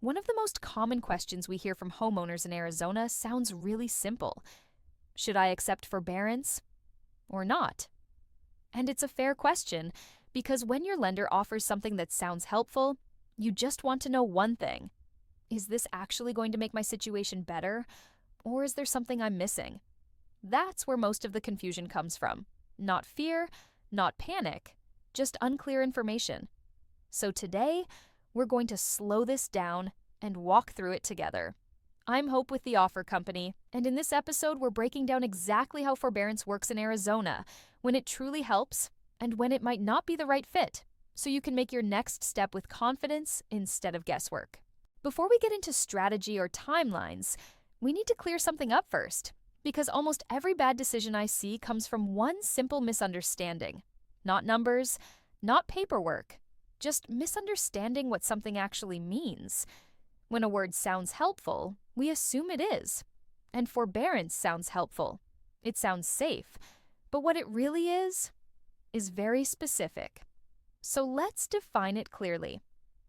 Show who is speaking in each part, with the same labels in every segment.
Speaker 1: One of the most common questions we hear from homeowners in Arizona sounds really simple. Should I accept forbearance or not? And it's a fair question because when your lender offers something that sounds helpful, you just want to know one thing. Is this actually going to make my situation better, or is there something I'm missing? That's where most of the confusion comes from. Not fear, not panic, just unclear information. So today, we're going to slow this down and walk through it together. I'm Hope with the Offer Company, and in this episode, we're breaking down exactly how forbearance works in Arizona, when it truly helps, and when it might not be the right fit, so you can make your next step with confidence instead of guesswork. Before we get into strategy or timelines, we need to clear something up first, because almost every bad decision I see comes from one simple misunderstanding. Not numbers, not paperwork, just misunderstanding what something actually means. When a word sounds helpful, we assume it is. And forbearance sounds helpful. It sounds safe. But what it really is very specific. So let's define it clearly.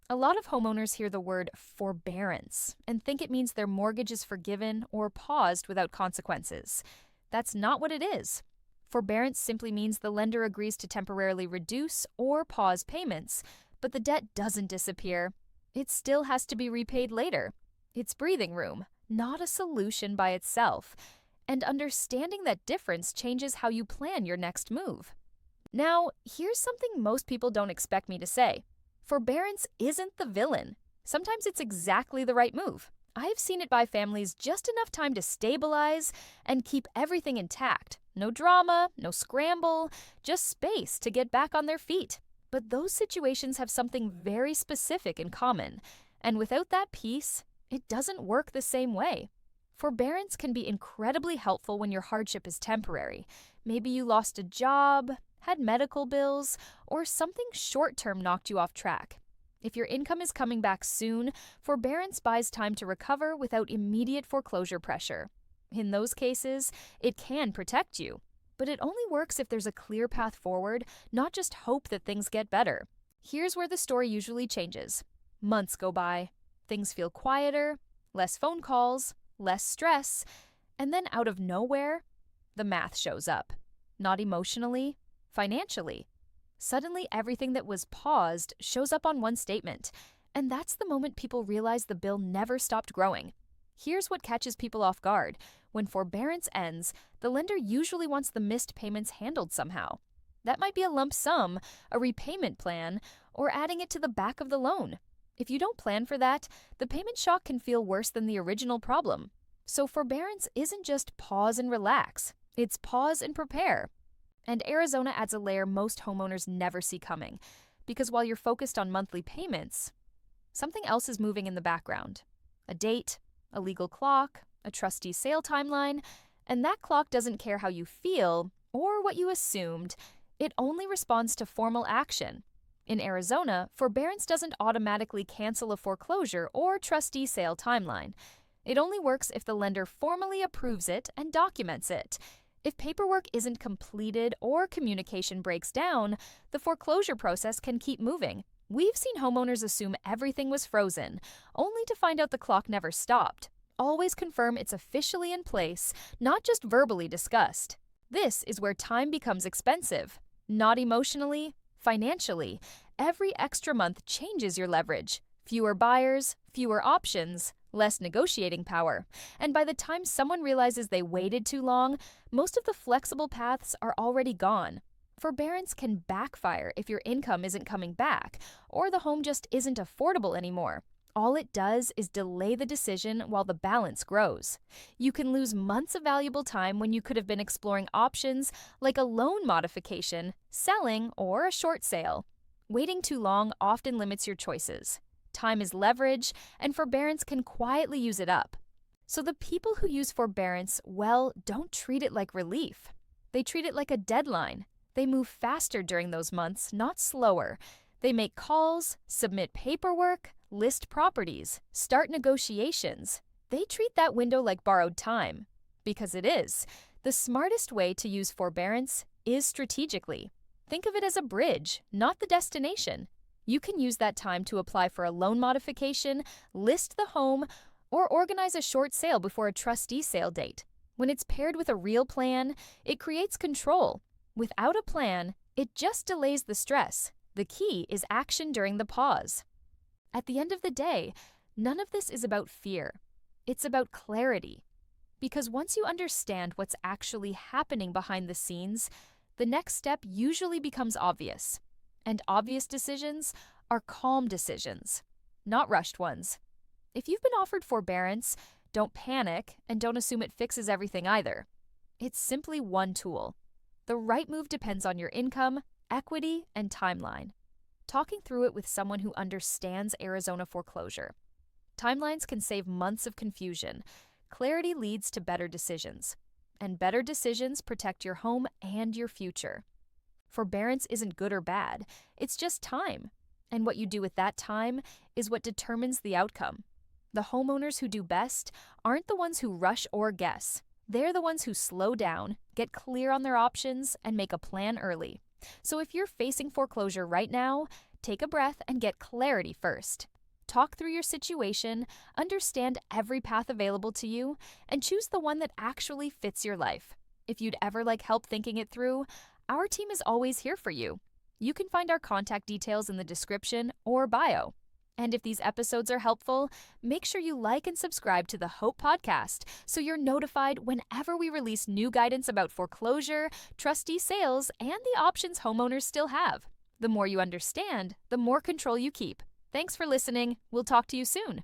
Speaker 1: A lot of homeowners hear the word forbearance and think it means their mortgage is forgiven or paused without consequences. That's not what it is. Forbearance simply means the lender agrees to temporarily reduce or pause payments, but the debt doesn't disappear. It still has to be repaid later. It's breathing room, not a solution by itself. And understanding that difference changes how you plan your next move. Now, here's something most people don't expect me to say. Forbearance isn't the villain. Sometimes it's exactly the right move. I've seen it buy families just enough time to stabilize and keep everything intact. No drama, no scramble, just space to get back on their feet. But those situations have something very specific in common, and without that piece, it doesn't work the same way. Forbearance can be incredibly helpful when your hardship is temporary. Maybe you lost a job, had medical bills, or something short-term knocked you off track. If your income is coming back soon, forbearance buys time to recover without immediate foreclosure pressure. In those cases, it can protect you. But it only works if there's a clear path forward, not just hope that things get better. Here's where the story usually changes. Months go by. Things feel quieter, less phone calls, less stress, and then out of nowhere, the math shows up. Not emotionally, financially. Suddenly, everything that was paused shows up on one statement, and that's the moment people realize the bill never stopped growing. Here's what catches people off guard. When forbearance ends, the lender usually wants the missed payments handled somehow. That might be a lump sum, a repayment plan, or adding it to the back of the loan. If you don't plan for that, the payment shock can feel worse than the original problem. So forbearance isn't just pause and relax. It's pause and prepare. And Arizona adds a layer most homeowners never see coming, because while you're focused on monthly payments, something else is moving in the background. A date, a legal clock, a trustee sale timeline, and that clock doesn't care how you feel or what you assumed. It only responds to formal action. In Arizona, forbearance doesn't automatically cancel a foreclosure or trustee sale timeline. It only works if the lender formally approves it and documents it. If paperwork isn't completed or communication breaks down, the foreclosure process can keep moving. We've seen homeowners assume everything was frozen, only to find out the clock never stopped. Always confirm it's officially in place, not just verbally discussed. This is where time becomes expensive. Not emotionally, financially. Every extra month changes your leverage. Fewer buyers, fewer options, less negotiating power. And by the time someone realizes they waited too long, most of the flexible paths are already gone. Forbearance can backfire if your income isn't coming back, or the home just isn't affordable anymore. All it does is delay the decision while the balance grows. You can lose months of valuable time when you could have been exploring options like a loan modification, selling, or a short sale. Waiting too long often limits your choices. Time is leverage, and forbearance can quietly use it up. So the people who use forbearance, well, don't treat it like relief. They treat it like a deadline. They move faster during those months, not slower. They make calls, submit paperwork, list properties, start negotiations. They treat that window like borrowed time. Because it is. The smartest way to use forbearance is strategically. Think of it as a bridge, not the destination. You can use that time to apply for a loan modification, list the home, or organize a short sale before a trustee sale date. When it's paired with a real plan, it creates control. Without a plan, it just delays the stress. The key is action during the pause. At the end of the day, none of this is about fear. It's about clarity. Because once you understand what's actually happening behind the scenes, the next step usually becomes obvious. And obvious decisions are calm decisions, not rushed ones. If you've been offered forbearance, don't panic and don't assume it fixes everything either. It's simply one tool. The right move depends on your income, equity, and timeline. Talking through it with someone who understands Arizona foreclosure. Timelines can save months of confusion. Clarity leads to better decisions. And better decisions protect your home and your future. Forbearance isn't good or bad, it's just time. And what you do with that time is what determines the outcome. The homeowners who do best aren't the ones who rush or guess. They're the ones who slow down, get clear on their options, and make a plan early. So if you're facing foreclosure right now, take a breath and get clarity first. Talk through your situation, understand every path available to you, and choose the one that actually fits your life. If you'd ever like help thinking it through, our team is always here for you. You can find our contact details in the description or bio. And if these episodes are helpful, make sure you like and subscribe to the Hope Podcast so you're notified whenever we release new guidance about foreclosure, trustee sales, and the options homeowners still have. The more you understand, the more control you keep. Thanks for listening. We'll talk to you soon.